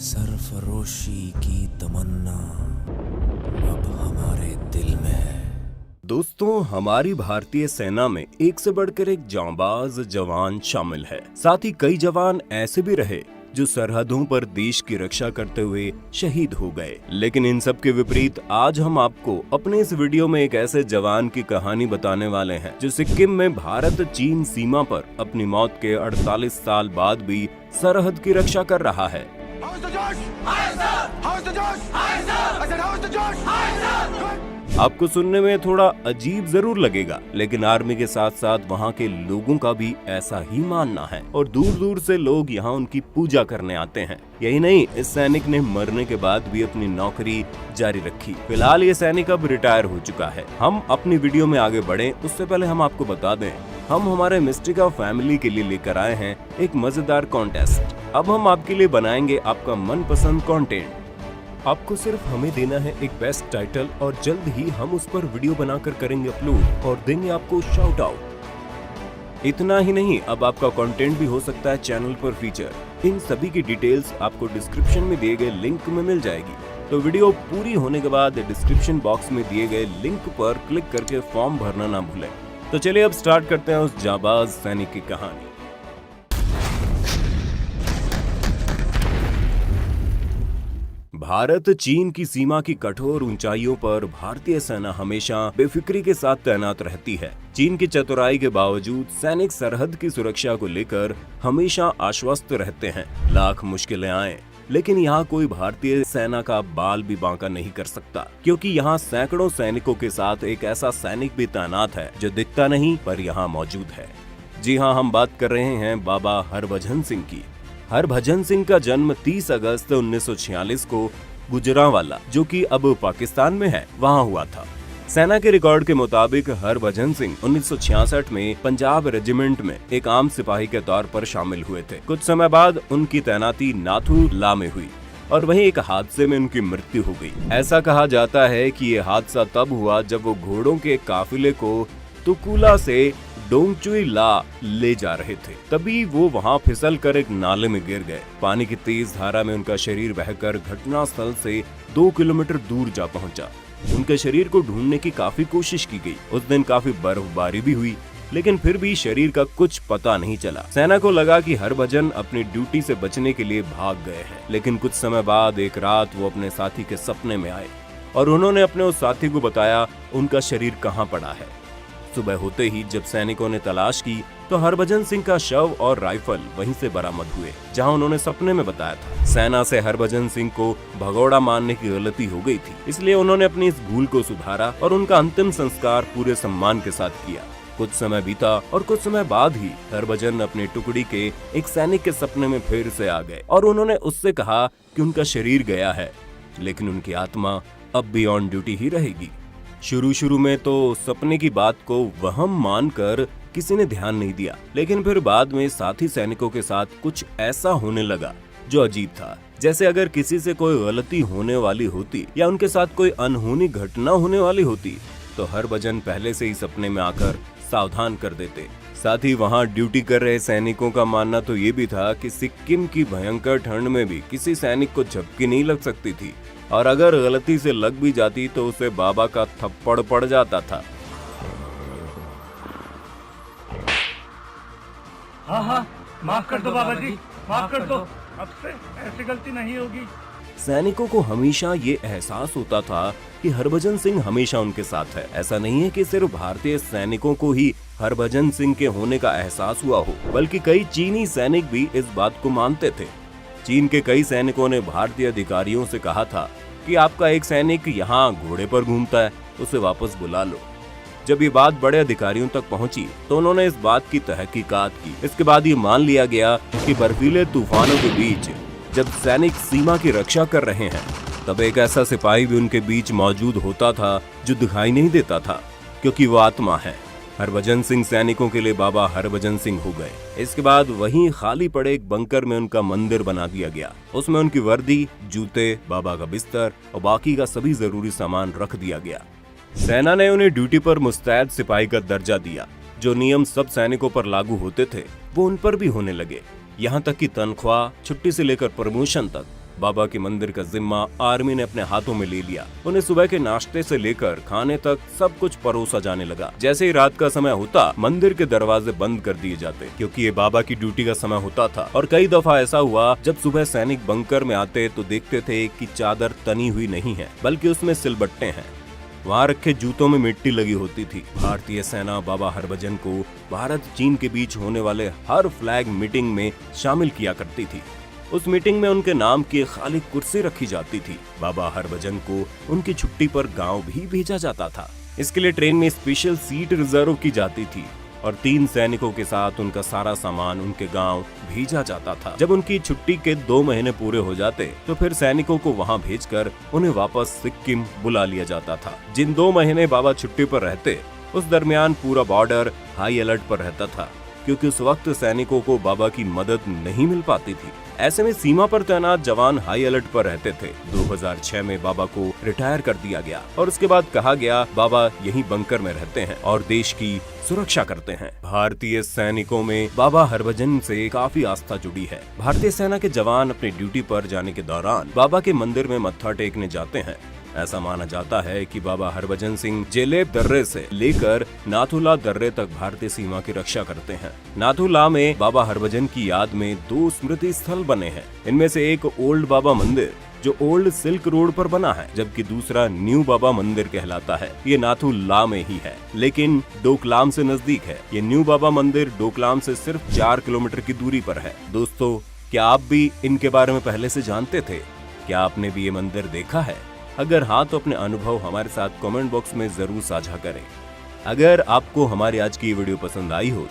सरफरोशी की तमन्ना अब हमारे दिल में है। दोस्तों, हमारी भारतीय सेना में एक से बढ़कर एक जांबाज जवान शामिल है। साथ ही कई जवान ऐसे भी रहे जो सरहदों पर देश की रक्षा करते हुए शहीद हो गए। लेकिन इन सब के विपरीत आज हम आपको अपने इस वीडियो में एक ऐसे जवान की कहानी बताने वाले हैं जो सिक्किम में भारत चीन सीमा पर अपनी मौत के 48 साल बाद भी सरहद की रक्षा कर रहा है। आपको सुनने में थोड़ा अजीब जरूर लगेगा, लेकिन आर्मी के साथ साथ वहाँ के लोगों का भी ऐसा ही मानना है और दूर दूर से लोग यहाँ उनकी पूजा करने आते हैं। यही नहीं, इस सैनिक ने मरने के बाद भी अपनी नौकरी जारी रखी। फिलहाल ये सैनिक अब रिटायर हो चुका है। हम अपनी वीडियो में आगे बढ़े उससे पहले हम आपको बता दें, हम हमारे मिस्टिका फैमिली के लिए लेकर आए हैं एक मजेदार कॉन्टेस्ट। अब हम आपके लिए बनाएंगे आपका मनपसंद कंटेंट। आपको सिर्फ हमें देना है एक बेस्ट टाइटल और जल्द ही हम उस पर वीडियो बनाकर करेंगे अपलोड और देंगे आपको शाउट आउट। इतना ही नहीं, अब आपका कंटेंट भी हो सकता है चैनल पर फीचर। इन सभी की डिटेल्स आपको डिस्क्रिप्शन में दिए गए लिंक में मिल जाएगी। तो वीडियो पूरी होने के बाद डिस्क्रिप्शन बॉक्स में दिए गए लिंक पर क्लिक करके फॉर्म भरना ना भूलें। तो चलिए अब स्टार्ट करते हैं उस जाबाज सैनिक की कहानी। भारत चीन की सीमा की कठोर ऊंचाइयों पर भारतीय सेना हमेशा बेफिक्री के साथ तैनात रहती है। चीन की चतुराई के बावजूद सैनिक सरहद की सुरक्षा को लेकर हमेशा आश्वस्त रहते हैं। लाख मुश्किलें आए, लेकिन यहाँ कोई भारतीय सेना का बाल भी बांका नहीं कर सकता, क्योंकि यहाँ सैकड़ों सैनिकों के साथ एक ऐसा सैनिक भी तैनात है जो दिखता नहीं पर यहाँ मौजूद है। जी हाँ, हम बात कर रहे हैं बाबा हरभजन सिंह की। हरभजन सिंह का जन्म 30 अगस्त 1946 को गुजरांवाला, जो कि अब पाकिस्तान में है, वहां हुआ था। सेना के रिकॉर्ड के मुताबिक हरभजन सिंह 1966 में पंजाब रेजिमेंट में एक आम सिपाही के तौर पर शामिल हुए थे। कुछ समय बाद उनकी तैनाती नाथू ला में हुई और वहीं एक हादसे में उनकी मृत्यु हो गई। ऐसा कहा जाता है कि ये हादसा तब हुआ जब वो घोड़ों के काफिले को तुकुला से डोंगचुई ला ले जा रहे थे। तभी वो वहां फिसल कर एक नाले में गिर गए। पानी की तेज धारा में उनका शरीर बहकर घटना स्थल से 2 किलोमीटर दूर जा पहुंचा। उनके शरीर को ढूंढने की काफी कोशिश की गई। उस दिन काफी बर्फबारी भी हुई, लेकिन फिर भी शरीर का कुछ पता नहीं चला। सेना को लगा कि हरभजन अपनी ड्यूटी से बचने के लिए भाग गए हैं, लेकिन कुछ समय बाद एक रात वो अपने साथी के सपने में आए और उन्होंने अपने उस साथी को बताया उनका शरीर कहाँ पड़ा है। सुबह होते ही जब सैनिकों ने तलाश की तो हरभजन सिंह का शव और राइफल वहीं से बरामद हुए, जहां उन्होंने सपने में बताया था। सेना से हरभजन सिंह को भगोड़ा मारने की गलती हो गई थी, इसलिए उन्होंने अपनी इस भूल को सुधारा और उनका अंतिम संस्कार पूरे सम्मान के साथ किया। कुछ समय बीता और कुछ समय बाद ही हरभजन अपनी टुकड़ी के एक सैनिक के सपने में फिर से आ गए और उन्होंने उससे कहा कि उनका शरीर गया है, लेकिन उनकी आत्मा अब भी ऑन ड्यूटी ही रहेगी। शुरू में तो सपने की बात को वहम मानकर किसी ने ध्यान नहीं दिया, लेकिन फिर बाद में साथी सैनिकों के साथ कुछ ऐसा होने लगा जो अजीब था। जैसे अगर किसी से कोई गलती होने वाली होती या उनके साथ कोई अनहोनी घटना होने वाली होती तो हरभजन पहले से ही सपने में आकर सावधान कर देते। साथ ही वहाँ ड्यूटी कर रहे सैनिकों का मानना तो ये भी था कि सिक्किम की भयंकर ठंड में भी किसी सैनिक को झपकी नहीं लग सकती थी और अगर गलती से लग भी जाती तो उसे बाबा का थप्पड़ पड़ जाता था। हाँ, माफ कर दो बाबा जी, माफ कर दो, अब से ऐसी गलती नहीं होगी। सैनिकों को हमेशा ये एहसास होता था कि हरभजन सिंह हमेशा उनके साथ है। ऐसा नहीं है कि सिर्फ भारतीय सैनिकों को ही हरभजन सिंह के होने का एहसास हुआ हो, बल्कि कई चीनी सैनिक भी इस बात को मानते थे। चीन के कई सैनिकों ने भारतीय अधिकारियों से कहा था कि आपका एक सैनिक यहाँ घोड़े पर घूमता है, उसे वापस बुला लो। जब ये बात बड़े अधिकारियों तक पहुंची तो उन्होंने इस बात की तहकीकात की। इसके बाद ये मान लिया गया कि बर्फीले तूफानों के बीच जब सैनिक सीमा की रक्षा कर रहे हैं तब एक ऐसा सिपाही भी उनके बीच मौजूद होता था जो दिखाई नहीं देता था, क्योंकि वो आत्मा है। हरभजन सिंह सैनिकों के लिए बाबा हरभजन सिंह हो गए। इसके बाद वहीं खाली पड़े एक बंकर में उनका मंदिर बना दिया गया। उसमें उनकी वर्दी, जूते, बाबा का बिस्तर और बाकी का सभी जरूरी सामान रख दिया गया। सेना ने उन्हें ड्यूटी पर मुस्तैद सिपाही का दर्जा दिया। जो नियम सब सैनिकों पर लागू होते थे वो उन पर भी होने लगे। यहाँ तक कि तनख्वाह, छुट्टी से लेकर प्रमोशन तक बाबा के मंदिर का जिम्मा आर्मी ने अपने हाथों में ले लिया। उन्हें सुबह के नाश्ते से लेकर खाने तक सब कुछ परोसा जाने लगा। जैसे ही रात का समय होता, मंदिर के दरवाजे बंद कर दिए जाते, क्योंकि ये बाबा की ड्यूटी का समय होता था। और कई दफा ऐसा हुआ, जब सुबह सैनिक बंकर में आते तो देखते थे कि चादर तनी हुई नहीं है, बल्कि उसमें सिलबट्टे हैं। वहाँ रखे जूतों में मिट्टी लगी होती थी। भारतीय सेना बाबा हरभजन को भारत चीन के बीच होने वाले हर फ्लैग मीटिंग में शामिल किया करती थी। उस मीटिंग में उनके नाम की खाली कुर्सी रखी जाती थी। बाबा हरभजन को उनकी छुट्टी पर गांव भी भेजा जाता था। इसके लिए ट्रेन में स्पेशल सीट रिजर्व की जाती थी और 3 सैनिकों के साथ उनका सारा सामान उनके गांव भेजा जाता था। जब उनकी छुट्टी के 2 महीने पूरे हो जाते तो फिर सैनिकों को वहां भेजकर उन्हें वापस सिक्किम बुला लिया जाता था। जिन 2 महीने बाबा छुट्टी पर रहते, उस दरमियान पूरा बॉर्डर हाई अलर्ट पर रहता था, क्योंकि उस वक्त सैनिकों को बाबा की मदद नहीं मिल पाती थी। ऐसे में सीमा पर तैनात जवान हाई अलर्ट पर रहते थे। 2006 में बाबा को रिटायर कर दिया गया और उसके बाद कहा गया बाबा यहीं बंकर में रहते हैं और देश की सुरक्षा करते हैं। भारतीय सैनिकों में बाबा हरभजन से काफी आस्था जुड़ी है। भारतीय सेना के जवान अपनी ड्यूटी पर जाने के दौरान बाबा के मंदिर में मत्था टेकने जाते हैं। ऐसा माना जाता है कि बाबा हरभजन सिंह जेलेब दर्रे से लेकर नाथुला दर्रे तक भारतीय सीमा की रक्षा करते हैं। नाथुला में बाबा हरभजन की याद में 2 स्मृति स्थल बने हैं। इनमें से एक ओल्ड बाबा मंदिर जो ओल्ड सिल्क रोड पर बना है, जबकि दूसरा न्यू बाबा मंदिर कहलाता है। ये नाथुला में ही है, लेकिन डोकलाम से नजदीक है। ये न्यू बाबा मंदिर डोकलाम से सिर्फ 4 किलोमीटर की दूरी पर है। दोस्तों, क्या आप भी इनके बारे में पहले से जानते थे? क्या आपने भी ये मंदिर देखा है? अगर हाँ, तो अपने अनुभव हमारे साथ कमेंट बॉक्स में जरूर साझा करें। अगर आपको हमारी आज की वीडियो पसंद आई हो